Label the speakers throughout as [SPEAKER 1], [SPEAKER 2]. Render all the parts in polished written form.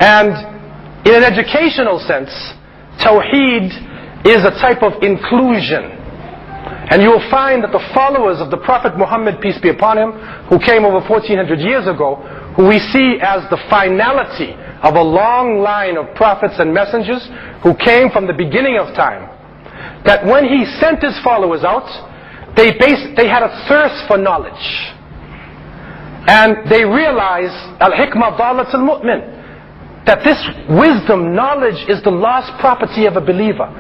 [SPEAKER 1] And in an educational sense, Tawheed is a type of inclusion. And you will find that the followers of the Prophet Muhammad, peace be upon him, who came over 1400 years ago, who we see as the finality of a long line of prophets and messengers who came from the beginning of time, that when he sent his followers out, they had a thirst for knowledge. And they realized, al-hikmah dalat al-mu'min, that this wisdom, knowledge, is the lost property of a believer.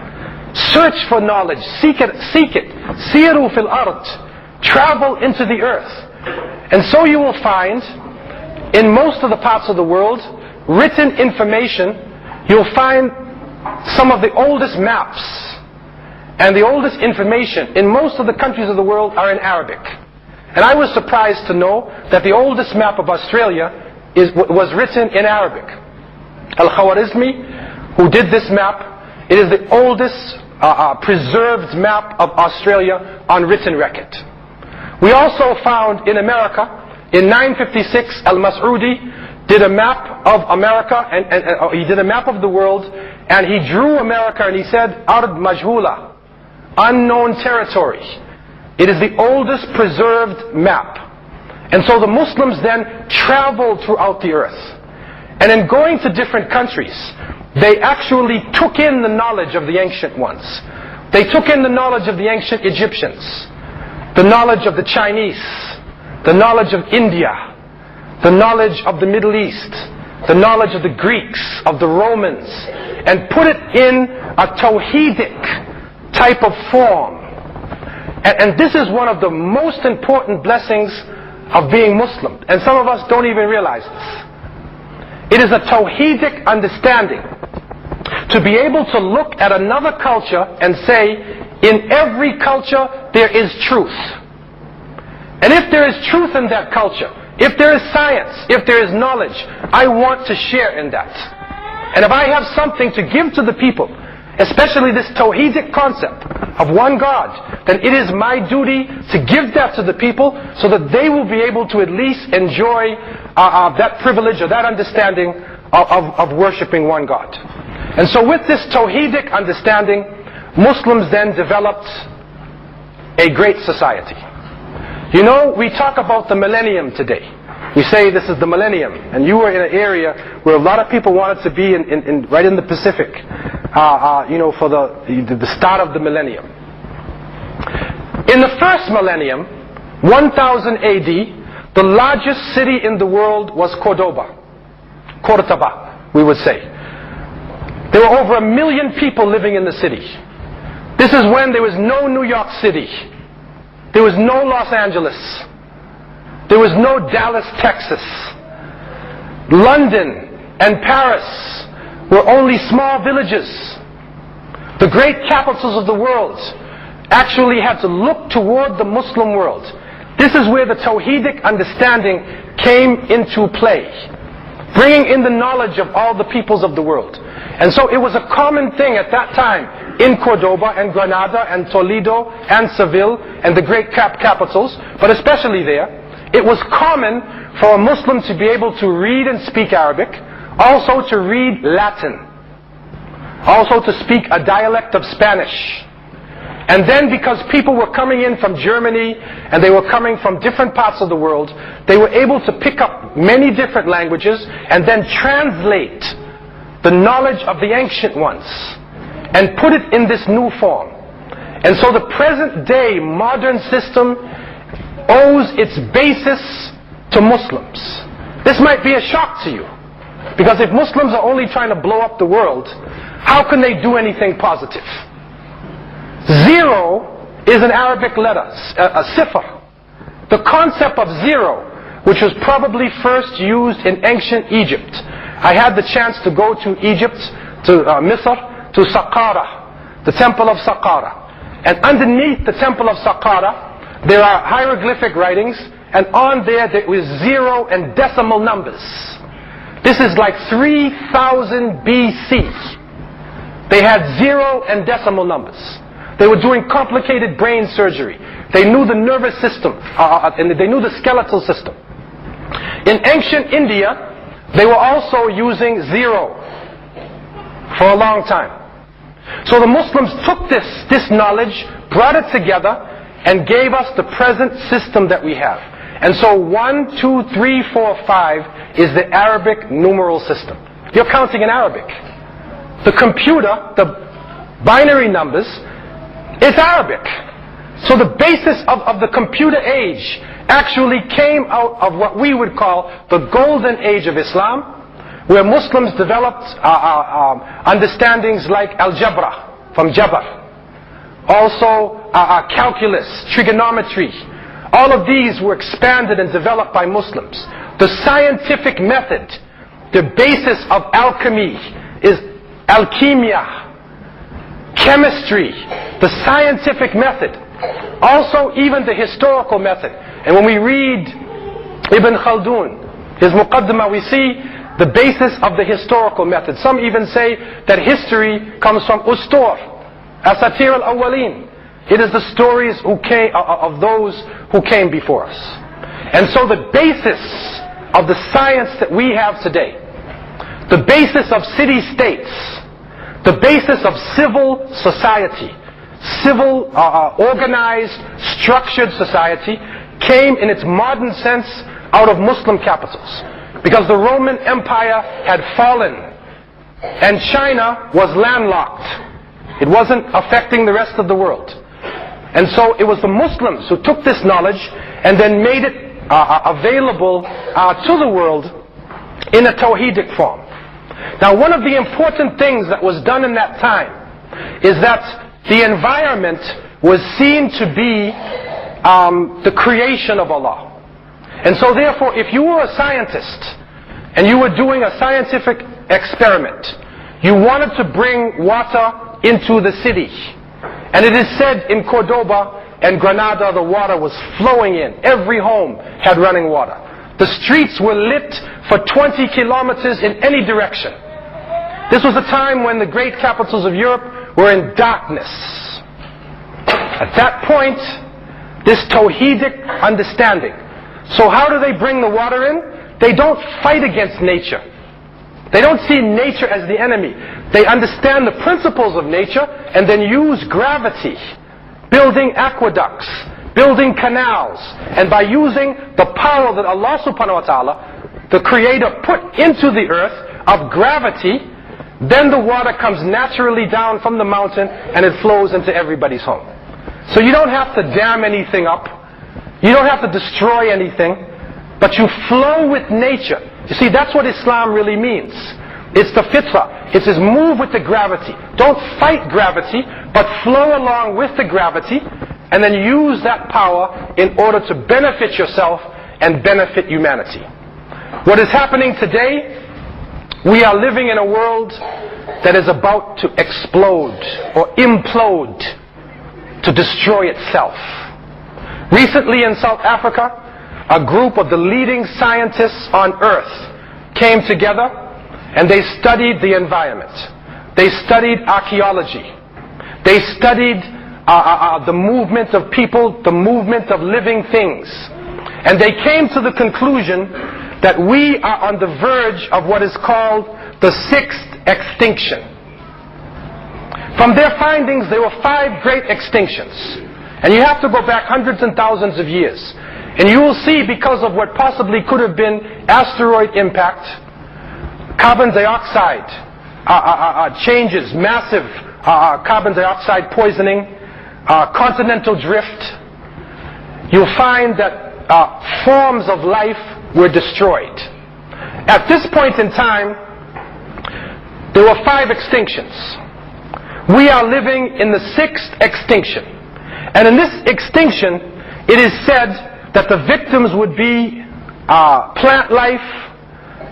[SPEAKER 1] Search for knowledge, seek it. Siru fil ard, travel into the earth. And so you will find, in most of the parts of the world, written information, you'll find some of the oldest maps and the oldest information in most of the countries of the world are in Arabic. And I was surprised to know that the oldest map of Australia was written in Arabic. Al-Khwarizmi, who did this map, it is the oldest preserved map of Australia on written record. We also found in America, in 956, Al-Mas'udi did a map of America, and he did a map of the world, and he drew America and he said, Ard Majhula, unknown territory. It is the oldest preserved map. And so the Muslims then traveled throughout the earth. And in going to different countries, they actually took in the knowledge of the ancient ones. They took in the knowledge of the ancient Egyptians, the knowledge of the Chinese, the knowledge of India, the knowledge of the Middle East, the knowledge of the Greeks, of the Romans, and put it in a Tawheedic type of form. And this is one of the most important blessings of being Muslim. And some of us don't even realize this. It is a Tawheedic understanding to be able to look at another culture and say, in every culture there is truth. And if there is truth in that culture, if there is science, if there is knowledge, I want to share in that. And if I have something to give to the people, especially this Tawheedic concept of one God, then it is my duty to give that to the people so that they will be able to at least enjoy that privilege or that understanding of worshipping one God. And so with this Tawheedic understanding, Muslims then developed a great society. You know, we talk about the millennium today. We say this is the millennium, and you were in an area where a lot of people wanted to be right in the Pacific, for the start of the millennium. In the first millennium, 1000 AD, the largest city in the world was Cordoba, we would say. There were over 1 million people living in the city. This is when there was no New York City. There was no Los Angeles. There was no Dallas, Texas. London and Paris were only small villages. The great capitals of the world actually had to look toward the Muslim world. This is where the Tawheedic understanding came into play, bringing in the knowledge of all the peoples of the world. And so it was a common thing at that time in Cordoba and Granada and Toledo and Seville and the great capitals, but especially there. It was common for a Muslim to be able to read and speak Arabic, also to read Latin, also to speak a dialect of Spanish. And then because people were coming in from Germany and they were coming from different parts of the world, they were able to pick up many different languages and then translate the knowledge of the ancient ones and put it in this new form. And so the present day modern system owes its basis to Muslims. This might be a shock to you, because if Muslims are only trying to blow up the world, how can they do anything positive? Zero is an Arabic letter, a sifr. The concept of zero, which was probably first used in ancient Egypt. I had the chance to go to Egypt, to Misr, to Saqqara, the temple of Saqqara. And underneath the temple of Saqqara, there are hieroglyphic writings, and on there was zero and decimal numbers. This is like 3000 BC. They had zero and decimal numbers. They were doing complicated brain surgery. They knew the nervous system, and they knew the skeletal system. In ancient India, They were also using 0 for a long time. So the Muslims took this knowledge, brought it together, and gave us the present system that we have. And so 1, 2, 3, 4, 5 is the Arabic numeral system. You're counting in Arabic. The computer, the binary numbers, it's Arabic. So the basis of the computer age actually came out of what we would call the golden age of Islam, where Muslims developed understandings like algebra from Jabr, also calculus, trigonometry. All of these were expanded and developed by Muslims. The scientific method, the basis of alchemy is alchemia, chemistry, the scientific method, also even the historical method. And when we read Ibn Khaldun, his Muqaddimah, we see the basis of the historical method. Some even say that history comes from ustur, asatir al-awwalin. It is the stories of those who came before us. And so the basis of the science that we have today, the basis of city-states, the basis of civil society, civil, organized, structured society, came in its modern sense out of Muslim capitals. Because the Roman Empire had fallen, and China was landlocked. It wasn't affecting the rest of the world. And so it was the Muslims who took this knowledge and then made it available to the world in a Tawhidic form. Now, one of the important things that was done in that time is that the environment was seen to be the creation of Allah. And so therefore, if you were a scientist and you were doing a scientific experiment, you wanted to bring water into the city. And it is said in Cordoba and Granada the water was flowing in. Every home had running water. The streets were lit for 20 kilometers in any direction. This was a time when the great capitals of Europe were in darkness. At that point, this Tawhidic understanding. So how do they bring the water in? They don't fight against nature. They don't see nature as the enemy. They understand the principles of nature and then use gravity, building aqueducts, building canals. And by using the power that Allah subhanahu wa ta'ala, the Creator, put into the earth of gravity, then the water comes naturally down from the mountain and it flows into everybody's home. So you don't have to dam anything up. You don't have to destroy anything, but you flow with nature. You see, that's what Islam really means. It's the fitrah. It says move with the gravity. Don't fight gravity, but flow along with the gravity, and then use that power in order to benefit yourself and benefit humanity. What is happening today, we are living in a world that is about to explode or implode, to destroy itself. Recently in South Africa, a group of the leading scientists on earth came together and they studied the environment. They studied archaeology. They studied the movement of people, the movement of living things. And they came to the conclusion that we are on the verge of what is called the 6th extinction. From their findings, there were 5 great extinctions. And you have to go back hundreds and thousands of years. And you will see, because of what possibly could have been asteroid impact, carbon dioxide changes, massive carbon dioxide poisoning, continental drift, you'll find that forms of life were destroyed. At this point in time, there were 5 extinctions. We are living in the 6th extinction. And in this extinction, it is said that the victims would be plant life,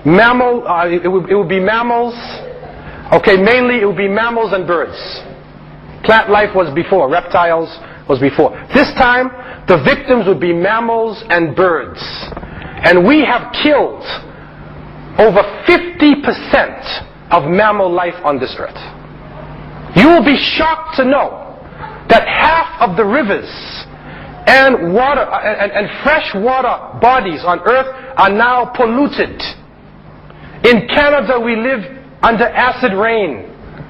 [SPEAKER 1] mammal, it would be mammals. Okay, mainly it would be mammals and birds. Plant life was before, reptiles was before. This time, the victims would be mammals and birds. And we have killed over 50% of mammal life on this earth. You will be shocked to know that half of the rivers and water and fresh water bodies on earth are now polluted. In Canada we live under acid rain.